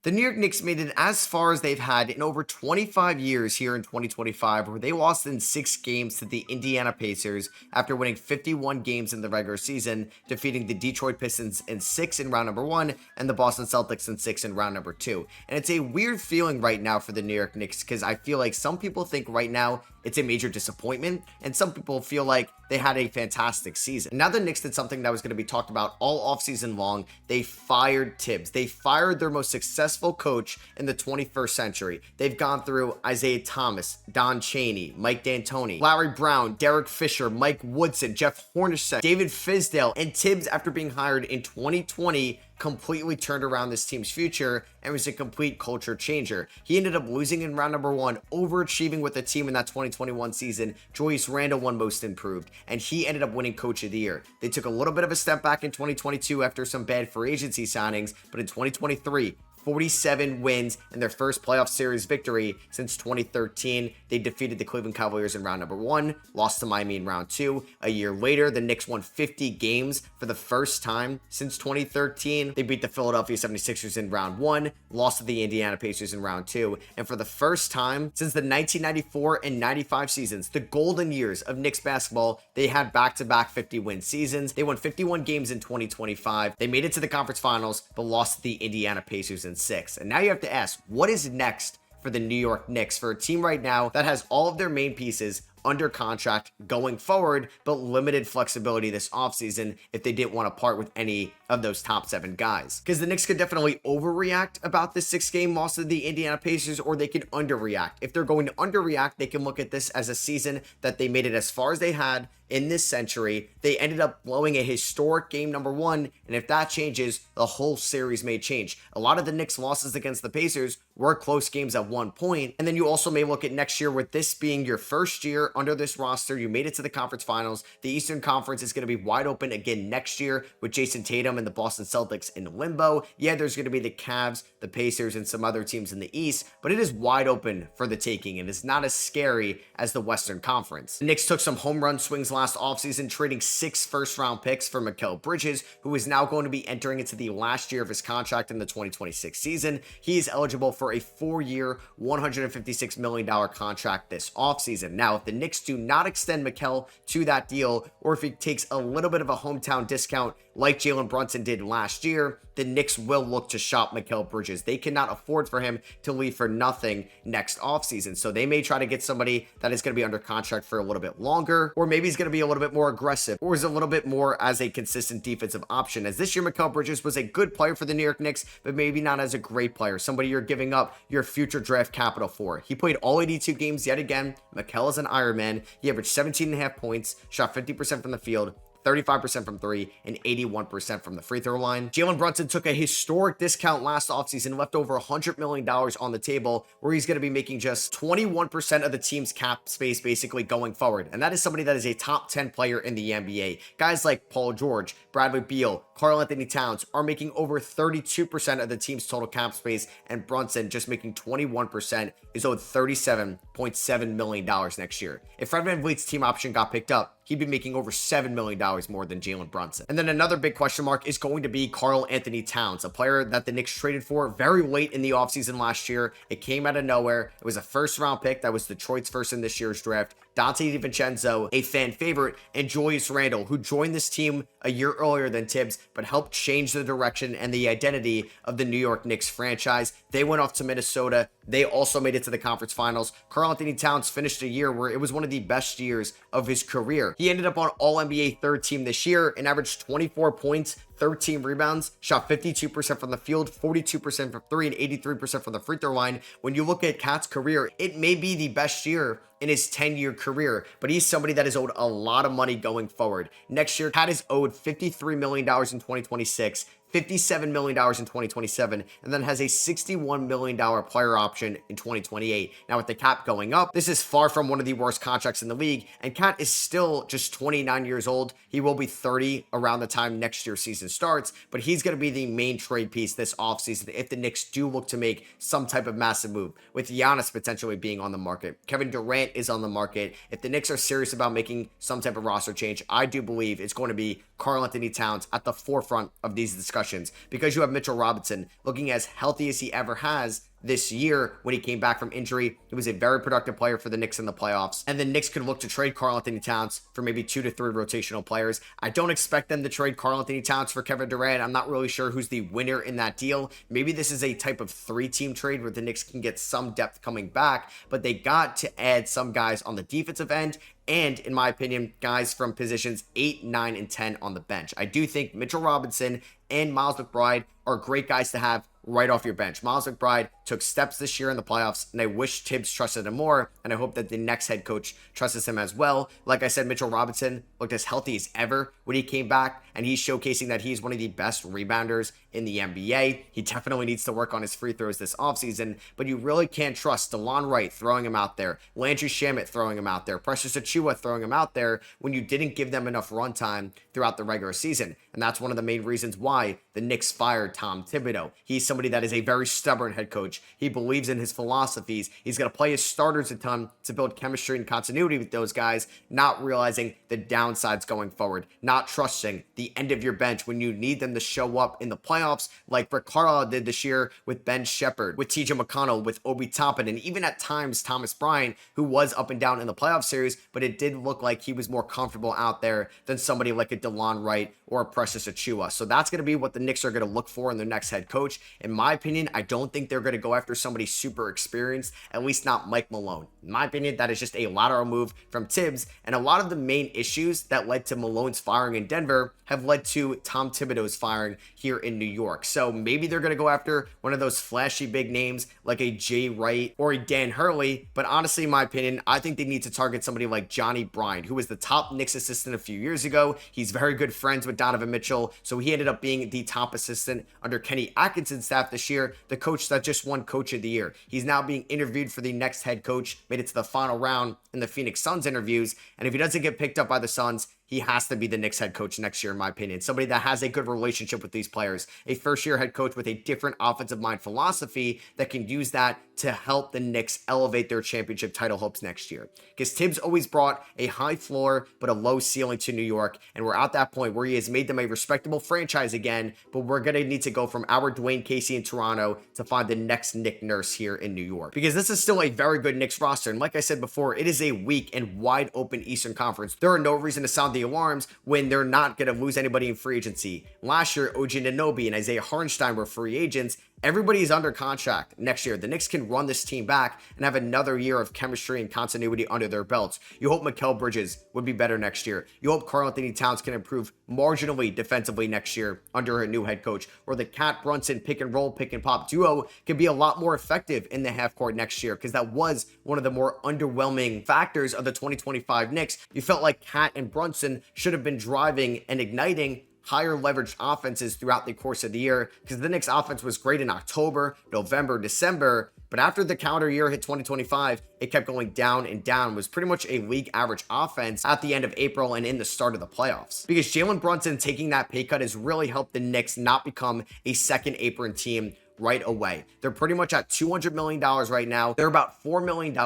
The New York Knicks made it as far as they've had in over 25 years here in 2025, where they lost in 6 games to the Indiana Pacers after winning 51 games in the regular season, defeating the Detroit Pistons in 6 in round number 1 and the Boston Celtics in 6 in round number 2. And it's a weird feeling right now for the New York Knicks because I feel like some people think right now it's a major disappointment, and some people feel like they had a fantastic season. Now the Knicks did something that was going to be talked about all offseason long. They fired Tibbs. They fired their most successful coach in the 21st century. They've gone through Isaiah Thomas, Don Chaney, Mike D'Antoni, Larry Brown, Derek Fisher, Mike Woodson, Jeff Hornacek, David Fizdale, and Tibbs, after being hired in 2020, completely turned around this team's future and was a complete culture changer. He ended up losing in round number 1, overachieving with the team in that 2021 season. Julius Randle won most improved, and he ended up winning coach of the year. They took a little bit of a step back in 2022 after some bad free agency signings, but in 2023, 47 wins in their first playoff series victory since 2013. They defeated the Cleveland Cavaliers in round number 1, lost to Miami in round 2. A year later, the Knicks won 50 games for the first time since 2013. They beat the Philadelphia 76ers in round 1, lost to the Indiana Pacers in round 2. And for the first time since the 1994 and 95 seasons, the golden years of Knicks basketball, they had back-to-back 50-win seasons. They won 51 games in 2025. They made it to the conference finals, but lost to the Indiana Pacers in 6. And now you have to ask, what is next for the New York Knicks, for a team right now that has all of their main pieces under contract going forward, but limited flexibility this offseason if they didn't want to part with any of those top 7 guys? Because the Knicks could definitely overreact about this 6-game loss to the Indiana Pacers, or they can underreact. If they're going to underreact, they can look at this as a season that they made it as far as they had in this century. They ended up blowing a historic game number 1, and if that changes, the whole series may change. A lot of the Knicks' losses against the Pacers were close games at one point, and then you also may look at next year with this being your first year under this roster. You made it to the conference finals. The Eastern Conference is going to be wide open again next year with Jason Tatum and the Boston Celtics in limbo. Yeah, there's going to be the Cavs, the Pacers, and some other teams in the East, but it is wide open for the taking, and it's not as scary as the Western Conference. The Knicks took some home run swings last offseason, trading 6 first-round picks for Mikal Bridges, who is now going to be entering into the last year of his contract in the 2026 season. He is eligible for a 4-year, $156 million contract this offseason. Now, if the Knicks do not extend Mikal to that deal, or if he takes a little bit of a hometown discount like Jalen Brunson did last year, the Knicks will look to shop Mikal Bridges. They cannot afford for him to leave for nothing next offseason, so they may try to get somebody that is going to be under contract for a little bit longer, or maybe he's going to be a little bit more aggressive, or is a little bit more as a consistent defensive option, as this year Mikal Bridges was a good player for the New York Knicks, but maybe not as a great player, somebody you're giving up your future draft capital for. He played all 82 games yet again. Mikal is an Iron Man. He averaged 17.5 points, shot 50% from the field, 35% from 3, and 81% from the free throw line. Jalen Brunson took a historic discount last offseason, left over $100 million on the table, where he's going to be making just 21% of the team's cap space basically going forward. And that is somebody that is a top 10 player in the NBA. Guys like Paul George, Bradley Beal, Karl Anthony Towns are making over 32% of the team's total cap space, and Brunson just making 21% is owed $37.7 million next year. If Fred VanVleet's team option got picked up, he'd be making over $7 million more than Jalen Brunson. And then another big question mark is going to be Karl Anthony Towns, a player that the Knicks traded for very late in the offseason last year. It came out of nowhere. It was a first-round pick that was Detroit's first in this year's draft. Dante DiVincenzo, a fan favorite, and Julius Randle, who joined this team a year earlier than Tibbs, but helped change the direction and the identity of the New York Knicks franchise. They went off to Minnesota. They also made it to the conference finals. Karl Anthony Towns finished a year where it was one of the best years of his career. He ended up on All-NBA third team this year and averaged 24 points, 13 rebounds, shot 52% from the field, 42% from 3, and 83% from the free throw line. When you look at Cat's career, it may be the best year in his 10-year career, but he's somebody that is owed a lot of money going forward. Next year, Cat is owed $53 million in 2026, $57 million in 2027, and then has a $61 million player option in 2028. Now, with the cap going up, this is far from one of the worst contracts in the league, and Cat is still just 29 years old. He will be 30 around the time next year's season starts, but he's going to be the main trade piece this offseason if the Knicks do look to make some type of massive move, with Giannis potentially being on the market. Kevin Durant is on the market. If the Knicks are serious about making some type of roster change, I do believe it's going to be Karl Anthony Towns at the forefront of these discussions discussions because you have Mitchell Robinson looking as healthy as he ever has this year. When he came back from injury, he was a very productive player for the Knicks in the playoffs. And the Knicks could look to trade Karl-Anthony Towns for maybe 2 to 3 rotational players. I don't expect them to trade Karl-Anthony Towns for Kevin Durant. I'm not really sure who's the winner in that deal. Maybe this is a type of 3-team trade where the Knicks can get some depth coming back, but they got to add some guys on the defensive end and, in my opinion, guys from positions 8, 9, and 10 on the bench. I do think Mitchell Robinson and Miles McBride are great guys to have right off your bench. Miles McBride took steps this year in the playoffs, and I wish Tibbs trusted him more, and I hope that the next head coach trusts him as well. Like I said, Mitchell Robinson looked as healthy as ever when he came back, and he's showcasing that he's one of the best rebounders in the NBA. He definitely needs to work on his free throws this offseason, but you really can't trust DeLon Wright throwing him out there, Landry Shamet throwing him out there, Precious Achiuwa throwing him out there when you didn't give them enough runtime throughout the regular season. And that's one of the main reasons why the Knicks fired Tom Thibodeau. He's somebody that is a very stubborn head coach. He believes in his philosophies. He's going to play his starters a ton to build chemistry and continuity with those guys, not realizing the downsides going forward, not trusting the end of your bench when you need them to show up in the playoffs like Rick Carlisle did this year with Ben Shepherd, with TJ McConnell, with Obi Toppin, and even at times Thomas Bryant, who was up and down in the playoff series, but it did look like he was more comfortable out there than somebody like a DeLon Wright or a Precious Achiuwa. So that's going to be what the Knicks are going to look for in their next head coach. In my opinion, I don't think they're going to go after somebody super experienced, at least not Mike Malone. In my opinion, that is just a lateral move from Tibbs, and a lot of the main issues that led to Malone's firing in Denver have led to Tom Thibodeau's firing here in New York. So maybe they're going to go after one of those flashy big names like a Jay Wright or a Dan Hurley, but honestly, in my opinion, I think they need to target somebody like Johnny Bryant, who was the top Knicks assistant a few years ago. He's very good friends with Donovan Mitchell, so he ended up being the top assistant under Kenny Atkinson's staff this year, the coach that just won Coach of the Year. He's now being interviewed for the next head coach, made it to the final round in the Phoenix Suns interviews, and if he doesn't get picked up by the Suns, he has to be the Knicks head coach next year, in my opinion. Somebody that has a good relationship with these players. A first-year head coach with a different offensive mind philosophy that can use that to help the Knicks elevate their championship title hopes next year. Because Tibbs always brought a high floor but a low ceiling to New York, and we're at that point where he has made them a respectable franchise again, but we're going to need to go from our Dwayne Casey in Toronto to find the next Nick Nurse here in New York. Because this is still a very good Knicks roster, and like I said before, it is a weak and wide open Eastern Conference. There are no reason to sound the alarms when they're not going to lose anybody in free agency. Last year, OG Anunoby and Isaiah Hartenstein were free agents. Everybody's under contract next year. The Knicks can run this team back and have another year of chemistry and continuity under their belts. You hope Mikal Bridges would be better next year. You hope Karl-Anthony Towns can improve marginally defensively next year under a new head coach, or the Cat Brunson pick and roll, pick and pop duo can be a lot more effective in the half court next year, because that was one of the more underwhelming factors of the 2025 Knicks. You felt like Cat and Brunson should have been driving and igniting higher leveraged offenses throughout the course of the year, because the Knicks offense was great in October, November, December, but after the calendar year hit 2025, it kept going down and down. It was pretty much a league average offense at the end of April and in the start of the playoffs. Because Jalen Brunson taking that pay cut has really helped the Knicks not become a second apron team right away. They're pretty much at $200 million right now. They're about $4 million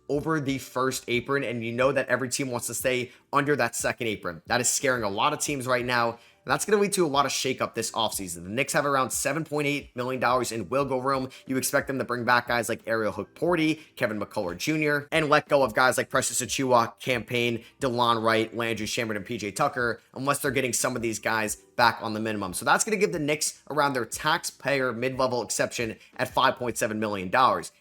over the first apron, and you know that every team wants to stay under that second apron. That is scaring a lot of teams right now. And that's going to lead to a lot of shakeup this offseason. The Knicks have around $7.8 million in wiggle room. You expect them to bring back guys like Ariel Hook-Porty, Kevin McCullough Jr., and let go of guys like Precious Achiuwa, Campaign, DeLon Wright, Landry Shamet, and PJ Tucker, unless they're getting some of these guys back on the minimum. So that's going to give the Knicks around their taxpayer mid-level exception at $5.7 million.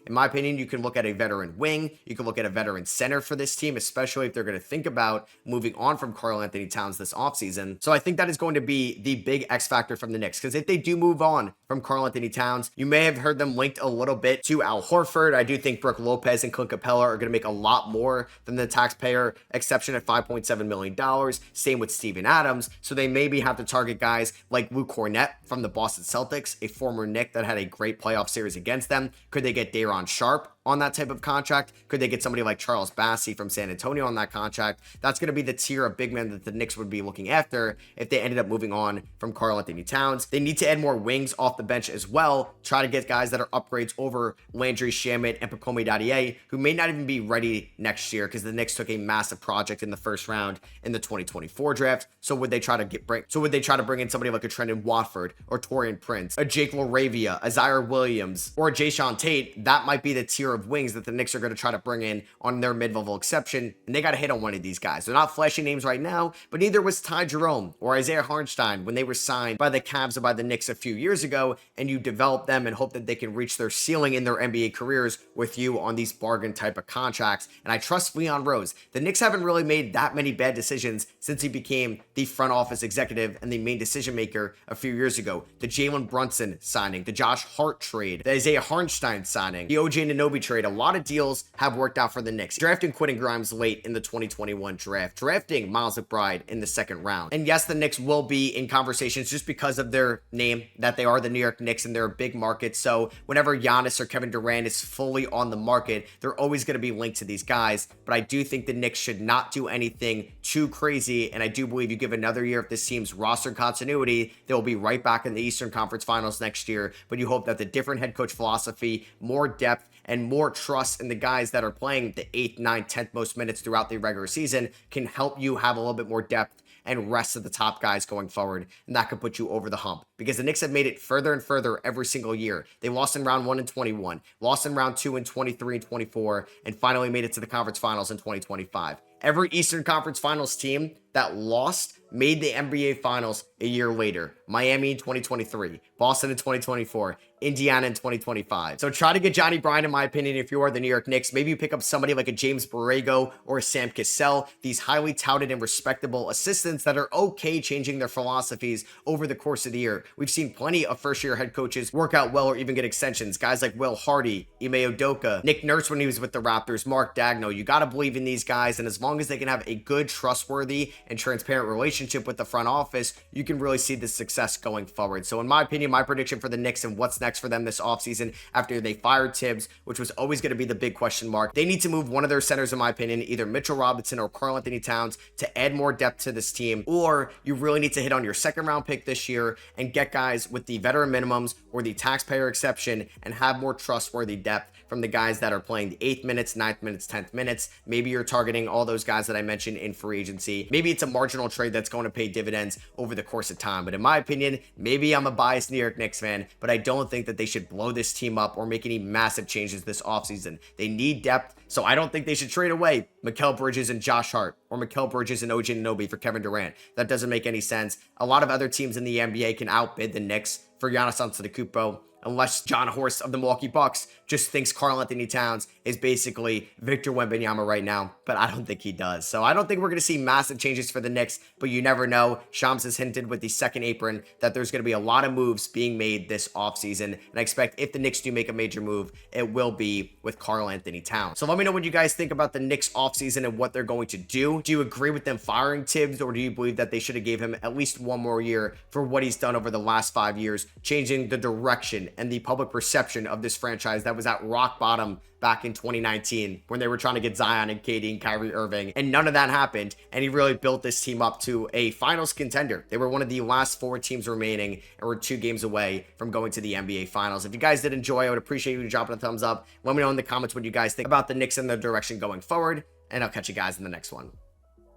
In my opinion, you can look at a veteran wing. You can look at a veteran center for this team, especially if they're going to think about moving on from Karl-Anthony Towns this offseason. So I think that is going to be the big X factor from the Knicks, because if they do move on from Karl-Anthony Towns, you may have heard them linked a little bit to Al Horford. I do think Brook Lopez and Clint Capella are going to make a lot more than the taxpayer exception at $5.7 million. Same with Steven Adams. So they maybe have to target guys like Luke Cornett from the Boston Celtics, a former Knick that had a great playoff series against them. Could they get Daron Sharp on that type of contract? Could they get somebody like Charles Bassey from San Antonio on that contract? That's going to be the tier of big men that the Knicks would be looking after if they ended up moving on from Karl-Anthony Towns. They need to add more wings off the bench as well. Try to get guys that are upgrades over Landry Shamet and Pacomi Daddier, who may not even be ready next year because the Knicks took a massive project in the first round in the 2024 draft. So would they try to bring in somebody like a Trendon Watford or Taurean Prince, a Jake LaRavia, a Zaire Williams, or a Jayshawn Tate? That might be the tier of wings that the Knicks are going to try to bring in on their mid-level exception, and they got to hit on one of these guys. They're not flashy names right now, but neither was Ty Jerome or Isaiah Hartenstein when they were signed by the Cavs or by the Knicks a few years ago, and you develop them and hope that they can reach their ceiling in their NBA careers with you on these bargain type of contracts. And I trust Leon Rose. The Knicks haven't really made that many bad decisions since he became the front office executive and the main decision maker a few years ago. The Jalen Brunson signing, the Josh Hart trade, the Isaiah Hartenstein signing, the OJ Anunoby trade. A lot of deals have worked out for the Knicks. Drafting Quentin Grimes late in the 2021 draft, drafting Miles McBride in the second round. And yes, the Knicks will be in conversations just because of their name, that they are the New York Knicks and they're a big market. So whenever Giannis or Kevin Durant is fully on the market, they're always going to be linked to these guys. But I do think the Knicks should not do anything too crazy. And I do believe you give another year of this team's roster continuity, they'll be right back in the Eastern Conference Finals next year. But you hope that the different head coach philosophy, more depth, and more trust in the guys that are playing the 8th, 9th, 10th most minutes throughout the regular season can help you have a little bit more depth and rest of the top guys going forward, and that could put you over the hump, because the Knicks have made it further and further every single year. They lost in round 1 in 21, lost in round 2 in 23 and 24, and finally made it to the conference finals in 2025. Every Eastern Conference Finals team that lost made the NBA Finals a year later. Miami in 2023, Boston in 2024, Indiana in 2025. So try to get Johnny Bryant, in my opinion, if you are the New York Knicks. Maybe you pick up somebody like a James Borrego or a Sam Cassell, these highly touted and respectable assistants that are okay changing their philosophies over the course of the year. We've seen plenty of first-year head coaches work out well or even get extensions. Guys like Will Hardy, Ime Udoka, Nick Nurse when he was with the Raptors, Mark Daigneault. You got to believe in these guys, and as long as they can have a good, trustworthy, and transparent relationship with the front office, you can really see the success going forward. So in my opinion, my prediction for the Knicks and what's next for them this offseason after they fired Tibbs, which was always going to be the big question mark, they need to move one of their centers, in my opinion, either Mitchell Robinson or Karl-Anthony Towns, to add more depth to this team, or you really need to hit on your second round pick this year and get guys with the veteran minimums or the taxpayer exception and have more trustworthy depth from the guys that are playing the 8th minutes, 9th minutes, 10th minutes. Maybe you're targeting all those guys that I mentioned in free agency. Maybe it's a marginal trade that's going to pay dividends over the course of time. But in my opinion, maybe I'm a biased New York Knicks fan, but I don't think that they should blow this team up or make any massive changes this offseason. They need depth, so I don't think they should trade away Mikal Bridges and Josh Hart or Mikal Bridges and OJ Anunoby for Kevin Durant. That doesn't make any sense. A lot of other teams in the NBA can outbid the Knicks for Giannis Antetokounmpo, unless John Horst of the Milwaukee Bucks just thinks Karl-Anthony Towns is basically Victor Wembanyama right now, but I don't think he does. So I don't think we're going to see massive changes for the Knicks, but you never know. Shams has hinted with the second apron that there's going to be a lot of moves being made this offseason, and I expect if the Knicks do make a major move, it will be with Karl-Anthony Towns. So let me know what you guys think about the Knicks offseason and what they're going to do. Do you agree with them firing Tibbs, or do you believe that they should have gave him at least one more year for what he's done over the last 5 years, changing the direction and the public perception of this franchise that was at rock bottom back in 2019 when they were trying to get Zion and KD and Kyrie Irving, and none of that happened, and he really built this team up to a finals contender. They were one of the last 4 teams remaining and were 2 games away from going to the NBA Finals. If you guys did enjoy, I would appreciate you dropping a thumbs up. Let me know in the comments what you guys think about the Knicks and their direction going forward, and I'll catch you guys in the next one.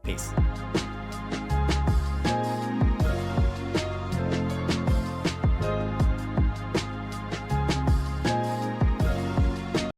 Peace.